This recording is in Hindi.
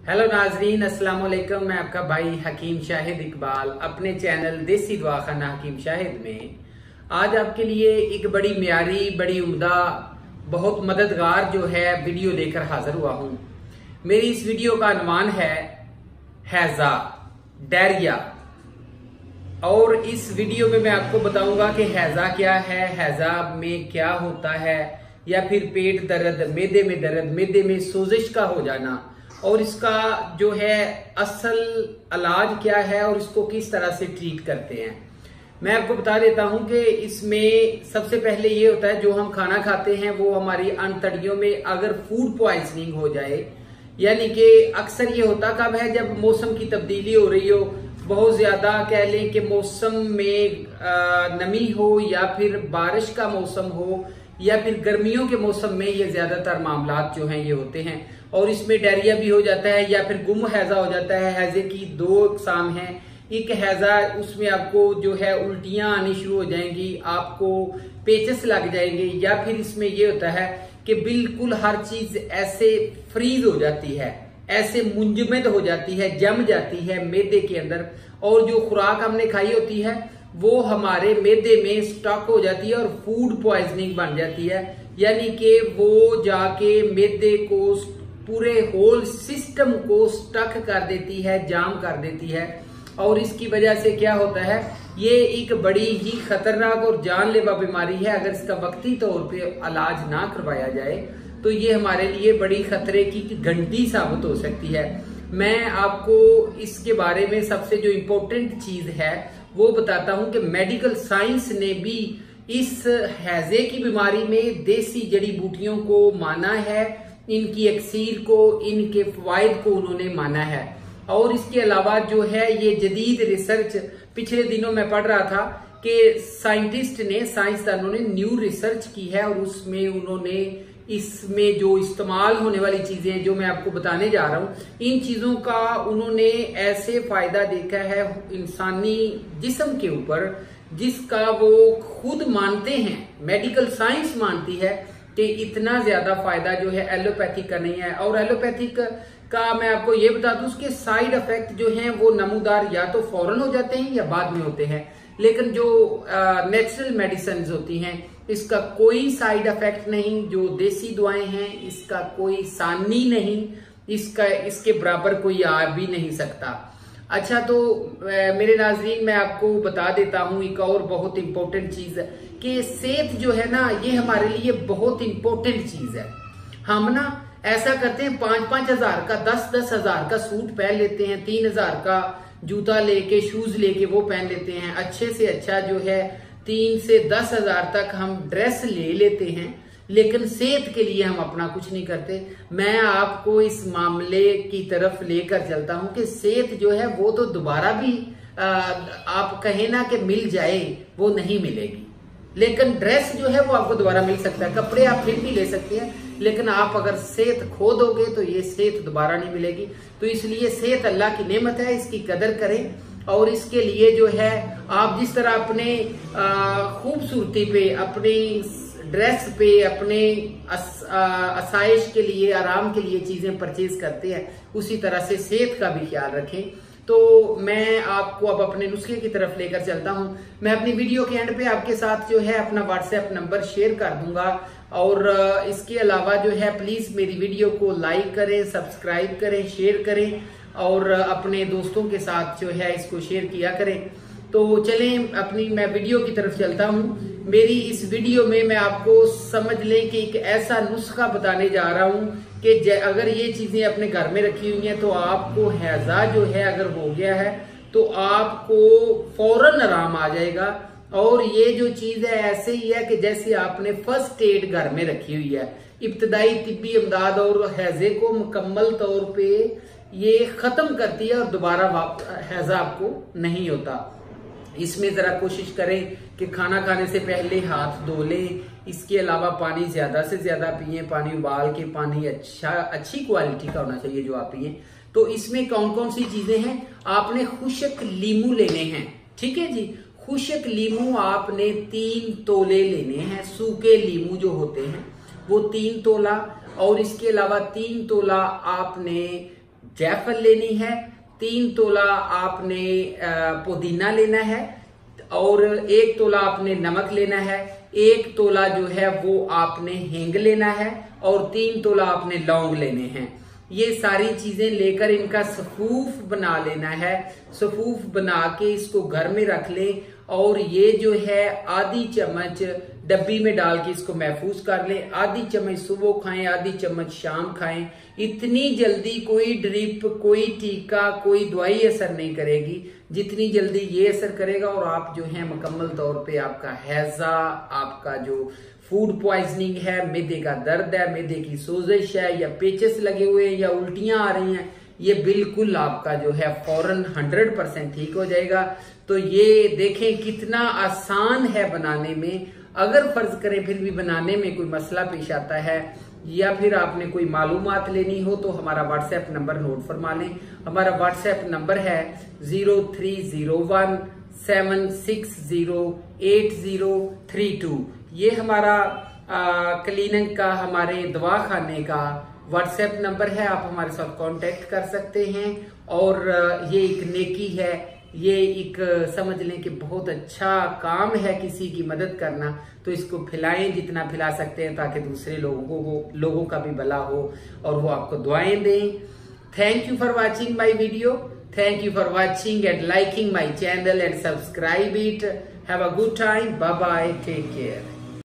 हेलो नाजरीन, अस्सलाम वालेकुम। मैं आपका भाई हकीम शाहिद इकबाल अपने चैनल देसी दवाखाना हकीम शाहिद में आज आपके लिए एक बड़ी म्यारी, बड़ी उम्दा, बहुत मददगार जो है वीडियो लेकर हाजिर हुआ हूँ। मेरी इस वीडियो का अनुमान है हैजा, डायरिया। और इस वीडियो में मैं आपको बताऊंगा कि हैजा क्या है, हैजा में क्या होता है, या फिर पेट दर्द, मैदे में दर्द, मैदे में सोजिश का हो जाना, और इसका जो है असल इलाज क्या है और इसको किस तरह से ट्रीट करते हैं। मैं आपको बता देता हूं कि इसमें सबसे पहले ये होता है, जो हम खाना खाते हैं वो हमारी अंतड़ियों में अगर फूड पॉइजनिंग हो जाए, यानी कि अक्सर ये होता कब है, जब मौसम की तब्दीली हो रही हो, बहुत ज्यादा कह लें कि मौसम में नमी हो, या फिर बारिश का मौसम हो, या फिर गर्मियों के मौसम में ये ज्यादातर मामलात जो हैं ये होते हैं। और इसमें डायरिया भी हो जाता है या फिर गुम हैजा हो जाता है। हैजे की दो इकसाम हैं। एक हैजा, उसमें आपको जो है उल्टियां आनी शुरू हो जाएंगी, आपको पेचस लग जाएंगे, या फिर इसमें ये होता है कि बिल्कुल हर चीज ऐसे फ्रीज हो जाती है, ऐसे मुंजमद हो जाती है, जम जाती है मैदे के अंदर, और जो खुराक हमने खाई होती है वो हमारे मैदे में स्टक हो जाती है और फूड पॉइजनिंग बन जाती है। यानी कि वो जाके मैदे को, पूरे होल सिस्टम को स्टक कर देती है, जाम कर देती है। और इसकी वजह से क्या होता है, ये एक बड़ी ही खतरनाक और जानलेवा बीमारी है। अगर इसका वक्ती तौर पे इलाज ना करवाया जाए तो ये हमारे लिए बड़ी खतरे की घंटी साबित हो सकती है। मैं आपको इसके बारे में सबसे जो इम्पोर्टेंट चीज है वो बताता हूं कि मेडिकल साइंस ने भी इस हैजे की बीमारी में देसी जड़ी बूटियों को माना है, इनकी एक्सीर को, इनके फवाइद को उन्होंने माना है। और इसके अलावा जो है ये जदीद रिसर्च, पिछले दिनों में पढ़ रहा था कि साइंसदानों ने न्यू रिसर्च की है, और उसमें उन्होंने इसमें जो इस्तेमाल होने वाली चीजें जो मैं आपको बताने जा रहा हूं, इन चीजों का उन्होंने ऐसे फायदा देखा है इंसानी जिस्म के ऊपर, जिसका वो खुद मानते हैं, मेडिकल साइंस मानती है कि इतना ज्यादा फायदा जो है एलोपैथिक का नहीं है। और एलोपैथिक का मैं आपको ये बता दूं, उसके साइड इफेक्ट जो हैं वो नमूदार या तो फौरन हो जाते हैं या बाद में होते हैं। लेकिन जो नेचुरल मेडिसिन होती हैं इसका कोई साइड इफेक्ट नहीं, जो देसी दवाएं हैं इसका कोई सानी नहीं, इसके बराबर कोई आ भी नहीं सकता। अच्छा, तो मेरे नाजरीन, मैं आपको बता देता हूं एक और बहुत इंपॉर्टेंट चीज कि सेहत जो है ना, ये हमारे लिए बहुत इंपॉर्टेंट चीज है। हम ना ऐसा करते हैं, 5-5 हजार का, 10-10 हजार का सूट पहन लेते हैं, 3 हजार का जूता लेके, शूज लेके वो पहन लेते हैं, अच्छे से अच्छा जो है 3 से 10 हजार तक हम ड्रेस ले लेते हैं, लेकिन सेहत के लिए हम अपना कुछ नहीं करते। मैं आपको इस मामले की तरफ लेकर चलता हूं कि सेहत जो है वो तो दोबारा भी आप कहें ना कि मिल जाए, वो नहीं मिलेगी। लेकिन ड्रेस जो है वो आपको दोबारा मिल सकता है, कपड़े आप फिर भी ले सकते हैं, लेकिन आप अगर सेहत खो दोगे तो ये सेहत दोबारा नहीं मिलेगी। तो इसलिए सेहत अल्लाह की नेमत है, इसकी कदर करें। और इसके लिए जो है आप जिस तरह अपने खूबसूरती पे, अपनी ड्रेस पे, अपने आसाइश के लिए, आराम के लिए चीजें परचेज करते हैं, उसी तरह से सेहत का भी ख्याल रखें। तो मैं आपको अब अपने नुस्खे की तरफ लेकर चलता हूं। मैं अपनी वीडियो के एंड पे आपके साथ जो है अपना व्हाट्सएप नंबर शेयर कर दूंगा, और इसके अलावा जो है प्लीज मेरी वीडियो को लाइक करें, सब्सक्राइब करें, शेयर करें, और अपने दोस्तों के साथ जो है इसको शेयर किया करें। तो चलें अपनी मैं वीडियो की तरफ चलता हूं। मेरी इस वीडियो में मैं आपको समझ लें कि एक ऐसा नुस्खा बताने जा रहा हूं कि अगर ये चीजें अपने घर में रखी हुई हैं तो आपको हैजा जो है अगर हो गया है तो आपको फौरन आराम आ जाएगा। और ये जो चीज है ऐसे ही है कि जैसे आपने फर्स्ट एड घर में रखी हुई है, इब्तदाई तिब्बी इमदाद, और हैजे को मुकम्मल तौर पे ये खत्म करती है और दोबारा हैजा आपको नहीं होता। इसमें जरा कोशिश करें कि खाना खाने से पहले हाथ धो लें। इसके अलावा पानी ज्यादा से ज्यादा पिए, पानी उबाल के, पानी अच्छी क्वालिटी का होना चाहिए जो आप पिए। तो इसमें कौन कौन सी चीजें हैं, आपने खुशक लीमू लेने हैं, ठीक है जी। खुशक लीमू आपने 3 तोले लेने हैं, सूखे लीमू जो होते हैं वो 3 तोला, और इसके अलावा 3 तोला आपने जायफल लेनी है, 3 तोला आपने पुदीना लेना है और 1 तोला आपने नमक लेना है, 1 तोला जो है वो आपने हींग लेना है और 3 तोला आपने लौंग लेने हैं। ये सारी चीजें लेकर इनका सफूफ बना लेना है। सफूफ बना के इसको घर में रख लें और ये जो है आधी चम्मच डब्बी में डाल के इसको महफूज कर लें। आधी चम्मच सुबह खाएं, आधी चम्मच शाम खाएं। इतनी जल्दी कोई ड्रिप, कोई टीका, कोई दवाई असर नहीं करेगी जितनी जल्दी ये असर करेगा। और आप जो है मुकम्मल तौर पे आपका हैजा, आपका जो फूड पॉइजनिंग है, मैदे का दर्द है, मैदे की सोजिश है या पेचेस लगे हुए हैं या उल्टियां आ रही हैं, ये बिल्कुल आपका जो है फौरन 100% ठीक हो जाएगा। तो ये देखें कितना आसान है बनाने में। अगर फर्ज करें फिर भी बनाने में कोई मसला पेश आता है या फिर आपने कोई मालूमात लेनी हो तो हमारा व्हाट्सएप नंबर नोट फरमा लें। हमारा व्हाट्सएप नंबर है 030176080032। ये हमारा क्लिनिक का, हमारे दवाखाने का व्हाट्सएप नंबर है। आप हमारे साथ कांटेक्ट कर सकते हैं। और ये एक नेकी है, ये एक समझ लें कि बहुत अच्छा काम है किसी की मदद करना। तो इसको फैलाएं जितना फैला सकते हैं ताकि दूसरे लोगों का भी भला हो और वो आपको दुआएं दें। Thank you for watching my video. Thank you for watching and liking my channel and subscribe it. Have a good time. Bye bye. Take care.